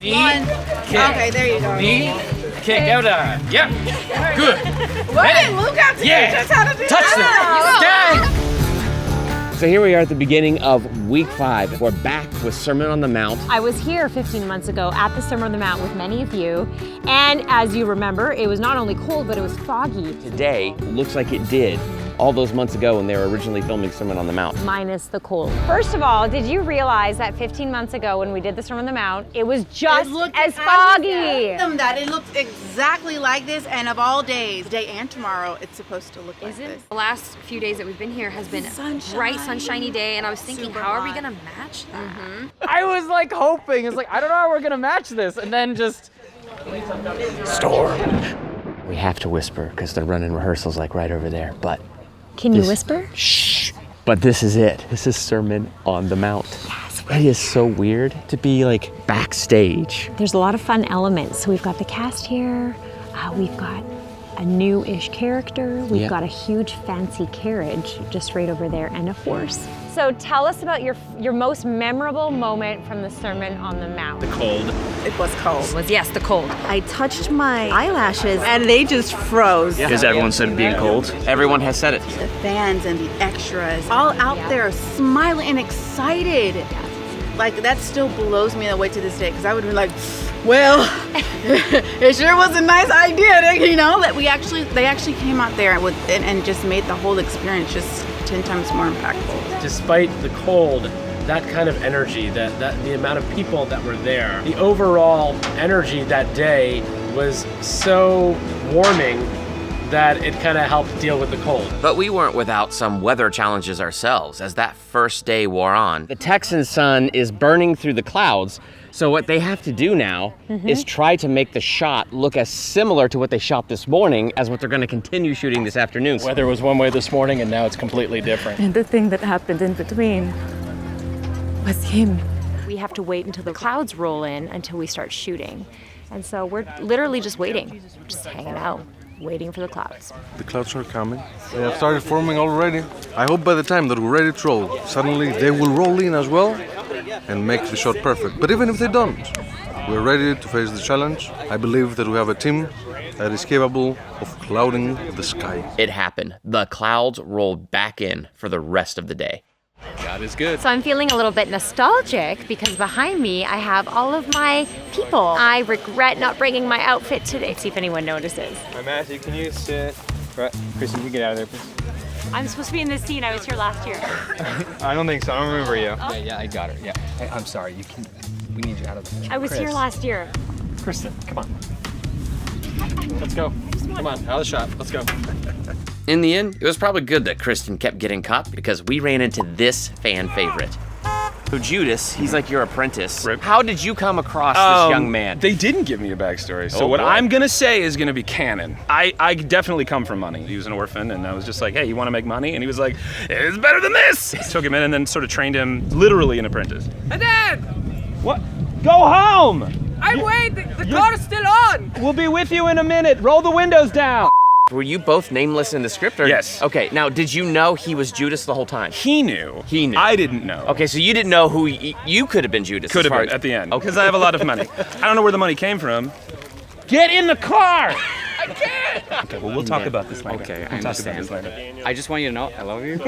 One. Kick. Okay, there you go. Knee, kick, elbow. Yep. Good. What? Luke got to teach us how to do that. Touchdown. So here we are at the beginning of week 5. We're back with Sermon on the Mount. I was here 15 months ago at the Sermon on the Mount with many of you. And as you remember, it was not only cold, but it was foggy. Today looks like it did all those months ago when they were originally filming Sermon on the Mount. Minus the cold. First of all, did you realize that 15 months ago when we did the Sermon on the Mount, it was just as foggy? That it looked exactly like this, and of all days, today and tomorrow, it's supposed to look like this. The last few days that we've been here has been a bright, sunshiny day, and I was thinking, how are we gonna match that? I was like hoping, it's like, I don't know how we're gonna match this, and then just storm. We have to whisper because they're running rehearsals like right over there, but Can you whisper? Shh. But this is it. This is Sermon on the Mount. Yes. It is so weird to be like backstage. There's a lot of fun elements. So we've got the cast here. We've got a new-ish character. We've got a huge fancy carriage just right over there and a horse. So tell us about your most memorable moment from the Sermon on the Mount. The cold. It was cold. Yes, the cold. I touched my eyelashes, and they just froze. Because everyone said being cold. Everyone has said it. The fans and the extras, all out there smiling and excited. Like, that still blows me away to this day, because I would be like, well, it sure was a nice idea, you know, that they actually came out there and just made the whole experience just 10 times more impactful. Despite the cold, that kind of energy, that the amount of people that were there, the overall energy that day was so warming that it kind of helped deal with the cold. But we weren't without some weather challenges ourselves as that first day wore on. The Texan sun is burning through the clouds, so what they have to do now is try to make the shot look as similar to what they shot this morning as what they're going to continue shooting this afternoon. Weather was one way this morning, and now it's completely different. And the thing that happened in between was him. We have to wait until the clouds roll in until we start shooting. And so we're literally just waiting, just hanging out, waiting for the clouds. The clouds are coming. They have started forming already. I hope by the time that we're ready to roll, suddenly they will roll in as well and make the shot perfect. But even if they don't, we're ready to face the challenge. I believe that we have a team that is capable of clouding the sky. It happened. The clouds rolled back in for the rest of the day. God is good. So I'm feeling a little bit nostalgic because behind me I have all of my people. I regret not bringing my outfit today. See if anyone notices. Hi, Matthew, can you sit? Right. Kristen, you can get out of there, please. I'm supposed to be in this scene. I was here last year. I don't think so. I don't remember you. Yeah, I got her. Yeah. Hey, I'm sorry. We need you out of the. I was here last year. Kristen, come on. Let's go. Come on, out of the shot. Let's go. In the end, it was probably good that Kristen kept getting caught because we ran into this fan favorite. So Judas, he's like your apprentice. Rip. How did you come across this young man? They didn't give me a backstory, so Oh, what boy. I'm gonna say is gonna be canon. I definitely come from money. He was an orphan, and I was just like, hey, you wanna make money? And he was like, it's better than this! Took him in and then sort of trained him, literally an apprentice. And then, What? Go home! I'm waiting, the car's still on! We'll be with you in a minute. Roll the windows down. Were you both nameless in the script? Or? Yes. Okay, now did you know he was Judas the whole time? He knew. He knew. I didn't know. Okay, so you didn't know who you could have been Judas. Could as have far been as- at the end, Okay. because I have a lot of money. I don't know where the money came from. Get in the car! I can't! Okay, well, we'll talk about this later. Okay, I We'll talk about understand. this later. I just want you to know I love you.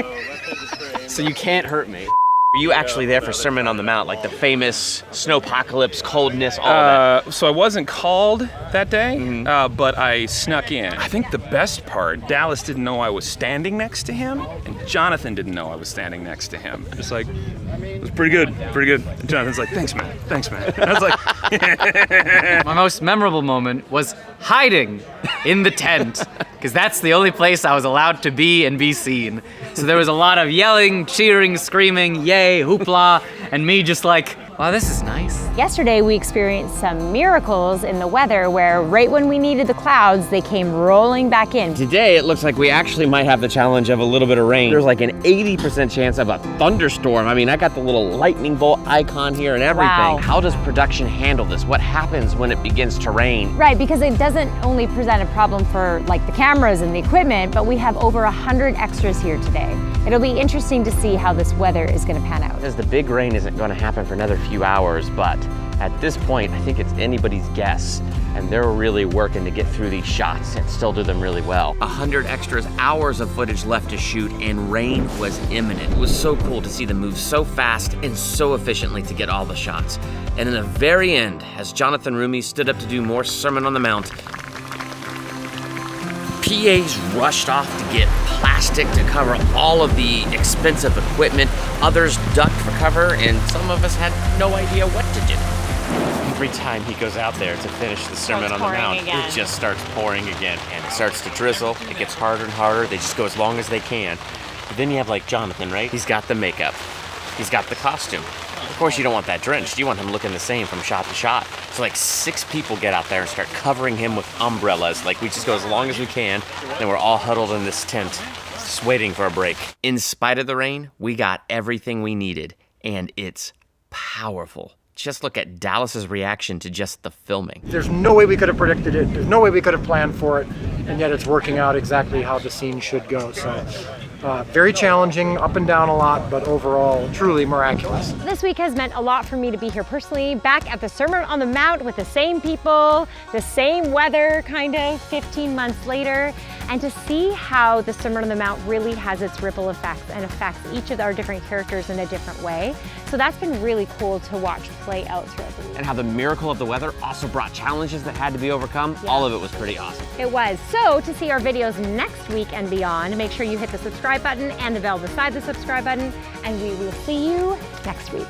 So you can't hurt me. Were you actually there for Sermon on the Mount, like the famous snowpocalypse, coldness, all of that? So I wasn't called that day, but I snuck in. I think the best part, Dallas didn't know I was standing next to him, and Jonathan didn't know I was standing next to him. Just like, it was pretty good, pretty good. And Jonathan's like, thanks, man, thanks, man. And I was like, My most memorable moment was hiding in the tent, because that's the only place I was allowed to be and be seen. So there was a lot of yelling, cheering, screaming, yay, hoopla, and me just like, wow, this is nice. Yesterday we experienced some miracles in the weather where right when we needed the clouds, they came rolling back in. Today, it looks like we actually might have the challenge of a little bit of rain. There's like an 80% chance of a thunderstorm. I mean, I got the little lightning bolt icon here and everything. Wow. How does production handle this? What happens when it begins to rain? Right, because it doesn't only present a problem for like the cameras and the equipment, but we have over 100 extras here today. It'll be interesting to see how this weather is going to pan out. Because the big rain isn't going to happen for another few hours, but At this point, I think it's anybody's guess, and they're really working to get through these shots and still do them really well. 100 extras, hours of footage left to shoot, and rain was imminent. It was so cool to see them move so fast and so efficiently to get all the shots. And in the very end, as Jonathan Roumie stood up to do more Sermon on the Mount, PAs rushed off to get plastic to cover all of the expensive equipment. Others ducked for cover, and some of us had no idea what to do. Every time he goes out there to finish the Sermon on the Mount, it just starts pouring again. And it starts to drizzle, it gets harder and harder, they just go as long as they can. But then you have like Jonathan, right? He's got the makeup, he's got the costume. Of course you don't want that drenched, you want him looking the same from shot to shot. So like 6 people get out there and start covering him with umbrellas. Like we just go as long as we can, then we're all huddled in this tent, just waiting for a break. In spite of the rain, we got everything we needed, and it's powerful. Just look at Dallas's reaction to just the filming. There's no way we could have predicted it. There's no way we could have planned for it, and yet it's working out exactly how the scene should go. So very challenging, up and down a lot, but overall truly miraculous. This week has meant a lot for me to be here personally, back at the Sermon on the Mount with the same people, the same weather, kind of 15 months later, and to see how the Sermon on the Mount really has its ripple effects and affects each of our different characters in a different way. So that's been really cool to watch play out throughout the week. And how the miracle of the weather also brought challenges that had to be overcome. Yeah. All of it was pretty awesome. It was. So to see our videos next week and beyond, make sure you hit the subscribe button and the bell beside the subscribe button, and we will see you next week.